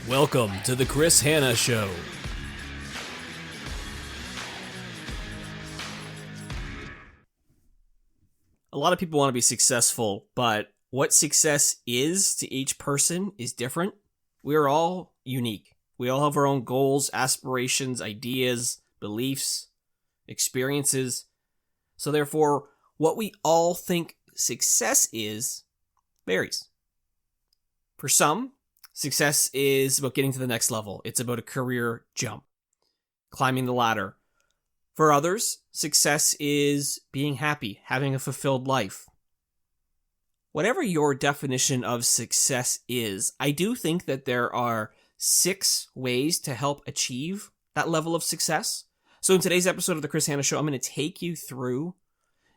Welcome to the Chris Hanna Show. A lot of people want to be successful, but what success is to each person is different. We are all unique. We all have our own goals, aspirations, ideas, beliefs, experiences. So therefore, what we all think success is varies. For some, success is about getting to the next level. It's about a career jump, climbing the ladder. For others, success is being happy, having a fulfilled life. Whatever your definition of success is, I do think that there are 6 ways to help achieve that level of success. So in today's episode of the Chris Hanna Show, I'm going to take you through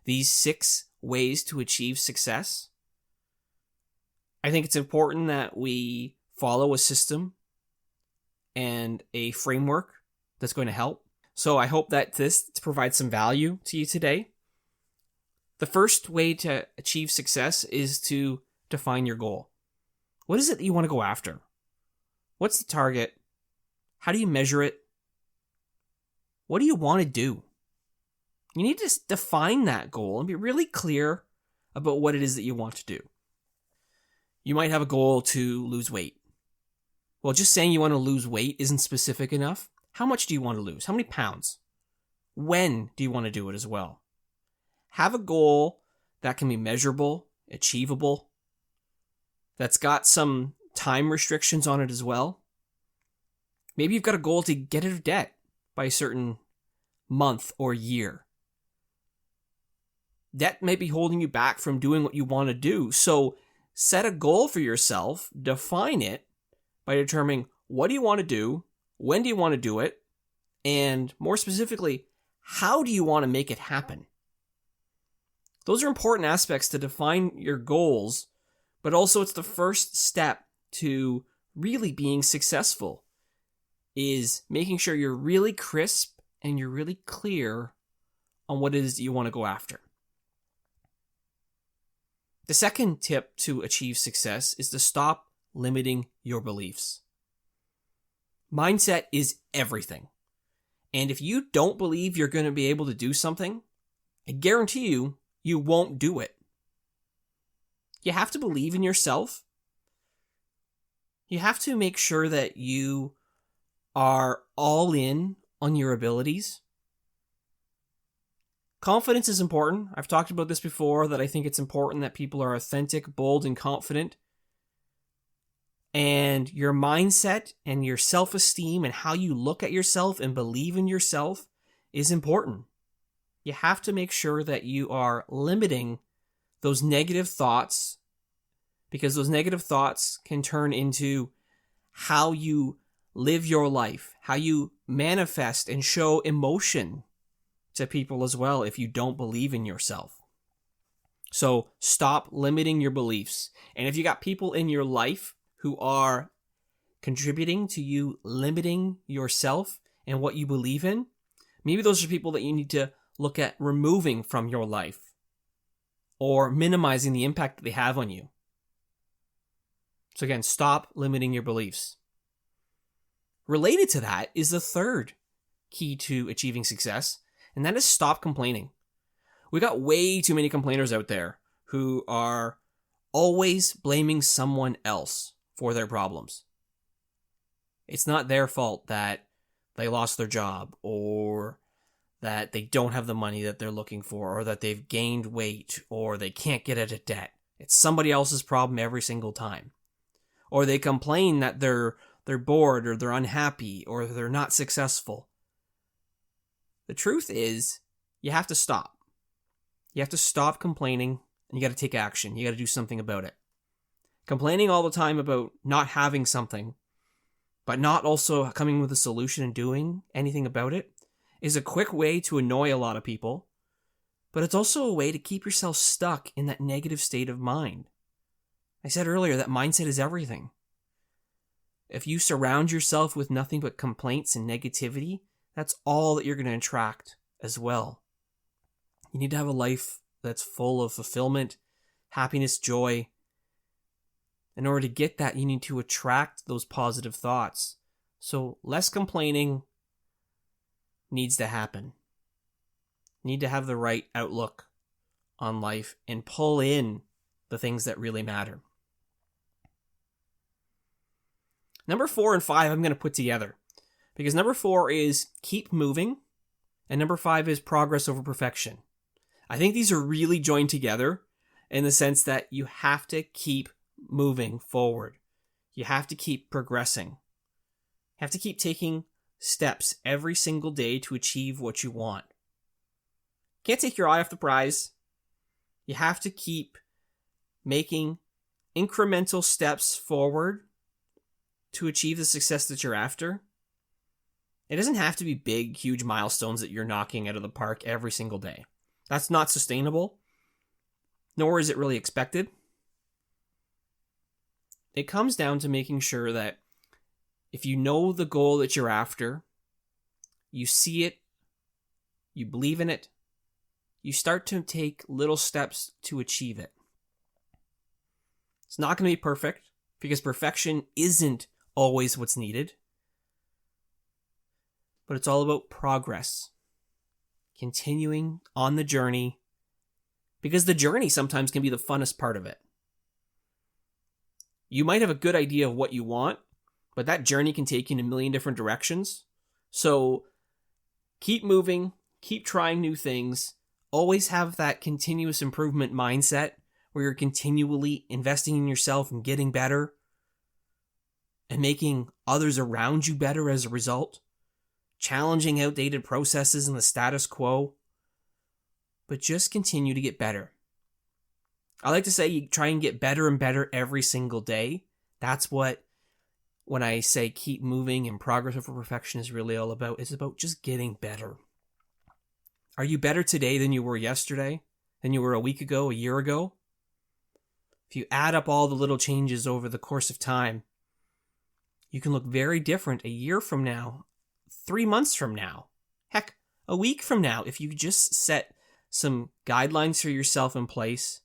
these 6 ways to achieve success. I think it's important that we follow a system and a framework that's going to help. So I hope that this provides some value to you today. The first way to achieve success is to define your goal. What is it that you want to go after? What's the target? How do you measure it? What do you want to do? You need to define that goal and be really clear about what it is that you want to do. You might have a goal to lose weight. Well, just saying you want to lose weight isn't specific enough. How much do you want to lose? How many pounds? When do you want to do it as well? Have a goal that can be measurable, achievable, that's got some time restrictions on it as well. Maybe you've got a goal to get out of debt by a certain month or year. Debt may be holding you back from doing what you want to do. So set a goal for yourself, define it by determining what do you want to do, when do you want to do it, and more specifically, how do you want to make it happen? Those are important aspects to define your goals, but also it's the first step to really being successful, is making sure you're really crisp and you're really clear on what it is that you want to go after. The second tip to achieve success is to stop limiting your beliefs. Mindset is everything. And if you don't believe you're going to be able to do something, I guarantee you won't do it. You have to believe in yourself. You have to make sure that you are all in on your abilities. Confidence is important. I've talked about this before, that I think it's important that people are authentic, bold, and confident. And your mindset and your self-esteem and how you look at yourself and believe in yourself is important. You have to make sure that you are limiting those negative thoughts, because those negative thoughts can turn into how you live your life, how you manifest and show emotion to people as well if you don't believe in yourself. So stop limiting your beliefs. And if you got people in your life who are contributing to you limiting yourself and what you believe in, maybe those are people that you need to look at removing from your life or minimizing the impact that they have on you. So again, stop limiting your beliefs. Related to that is the third key to achieving success, and that is stop complaining. We got way too many complainers out there who are always blaming someone else for their problems. It's not their fault that they lost their job, or that they don't have the money that they're looking for, or that they've gained weight, or they can't get out of debt. It's somebody else's problem every single time. Or they complain that they're bored, or they're unhappy, or they're not successful. The truth is, you have to stop. You have to stop complaining, and you got to take action. You got to do something about it. Complaining all the time about not having something, but not also coming with a solution and doing anything about it, is a quick way to annoy a lot of people, but it's also a way to keep yourself stuck in that negative state of mind. I said earlier that mindset is everything. If you surround yourself with nothing but complaints and negativity, that's all that you're going to attract as well. You need to have a life that's full of fulfillment, happiness, joy, In order to get that, you need to attract those positive thoughts. So less complaining needs to happen. You need to have the right outlook on life and pull in the things that really matter. Number 4 and 5 I'm going to put together, because number 4 is keep moving and number 5 is progress over perfection. I think these are really joined together in the sense that you have to keep moving forward. You have to keep progressing. You have to keep taking steps every single day to achieve what you want. Can't take your eye off the prize. You have to keep making incremental steps forward to achieve the success that you're after. It doesn't have to be big, huge milestones that you're knocking out of the park every single day. That's not sustainable, nor is it really expected. It comes down to making sure that if you know the goal that you're after, you see it, you believe in it, you start to take little steps to achieve it. It's not going to be perfect, because perfection isn't always what's needed. But it's all about progress. Continuing on the journey, because the journey sometimes can be the funnest part of it. You might have a good idea of what you want, but that journey can take you in a million different directions. So keep moving, keep trying new things, always have that continuous improvement mindset where you're continually investing in yourself and getting better and making others around you better as a result, challenging outdated processes and the status quo, but just continue to get better. I like to say you try and get better and better every single day. That's what, when I say keep moving and progress over perfection is really all about. It's about just getting better. Are you better today than you were yesterday? Than you were a week ago, a year ago? If you add up all the little changes over the course of time, you can look very different a year from now, 3 months from now, heck, a week from now, if you just set some guidelines for yourself in place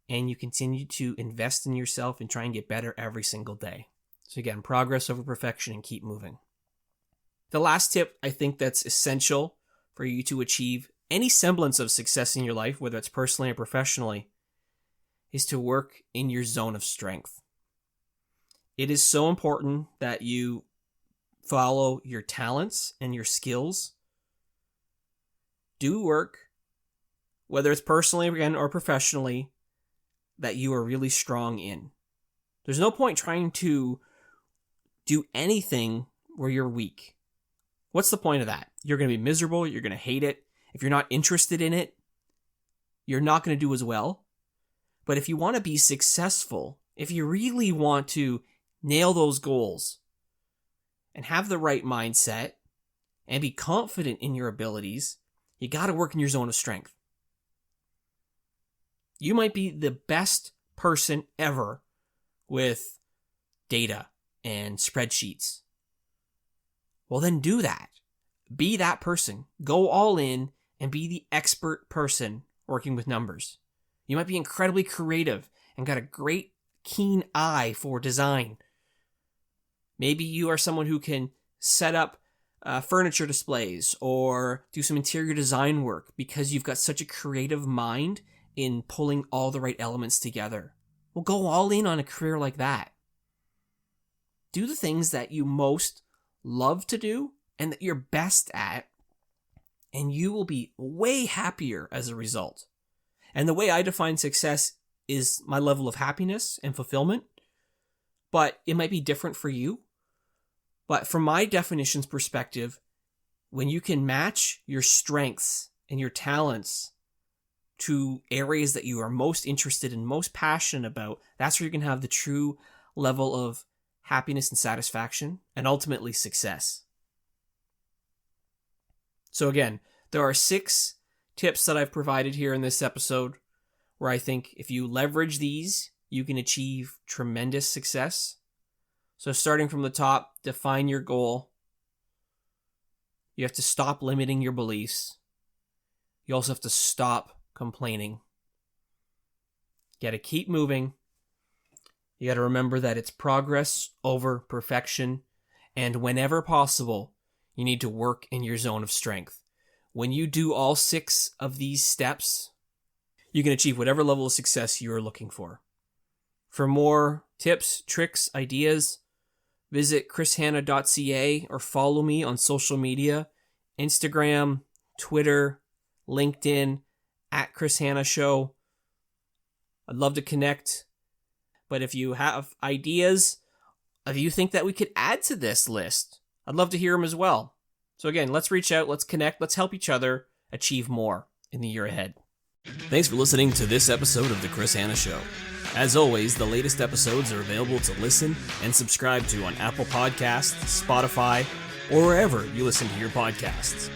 and you continue to invest in yourself and try and get better every single day. So again, progress over perfection and keep moving. The last tip I think that's essential for you to achieve any semblance of success in your life, whether it's personally or professionally, is to work in your zone of strength. It is so important that you follow your talents and your skills. Do work, whether it's personally again or professionally, that you are really strong in. There's no point trying to do anything where you're weak. What's the point of that? You're going to be miserable. You're going to hate it. If you're not interested in it, you're not going to do as well. But if you want to be successful, if you really want to nail those goals and have the right mindset and be confident in your abilities, you got to work in your zone of strength. You might be the best person ever with data and spreadsheets. Well, then do that. Be that person. Go all in and be the expert person working with numbers. You might be incredibly creative and got a great, keen eye for design. Maybe you are someone who can set up furniture displays or do some interior design work because you've got such a creative mind in pulling all the right elements together. Well, go all in on a career like that. Do the things that you most love to do and that you're best at, and you will be way happier as a result. And the way I define success is my level of happiness and fulfillment, but it might be different for you. But from my definition's perspective, when you can match your strengths and your talents to areas that you are most interested in, most passionate about, that's where you can have the true level of happiness and satisfaction, and ultimately success. So again, there are 6 tips that I've provided here in this episode where I think if you leverage these, you can achieve tremendous success. So starting from the top, define your goal. You have to stop limiting your beliefs. You also have to stop complaining. You got to keep moving. You got to remember that it's progress over perfection. And whenever possible, you need to work in your zone of strength. When you do all 6 of these steps, you can achieve whatever level of success you are looking for. For more tips, tricks, ideas, visit chrishanna.ca or follow me on social media, Instagram, Twitter, LinkedIn, @ChrisHannaShow. I'd love to connect. But if you have ideas, if you think that we could add to this list, I'd love to hear them as well. So again, let's reach out, let's connect, let's help each other achieve more in the year ahead. Thanks for listening to this episode of The Chris Hanna Show. As always, the latest episodes are available to listen and subscribe to on Apple Podcasts, Spotify, or wherever you listen to your podcasts.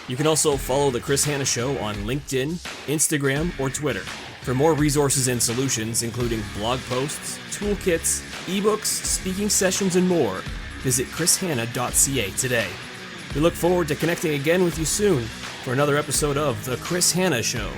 You can also follow The Chris Hanna Show on LinkedIn, Instagram, or Twitter. For more resources and solutions, including blog posts, toolkits, ebooks, speaking sessions, and more, visit chrishanna.ca today. We look forward to connecting again with you soon for another episode of The Chris Hanna Show.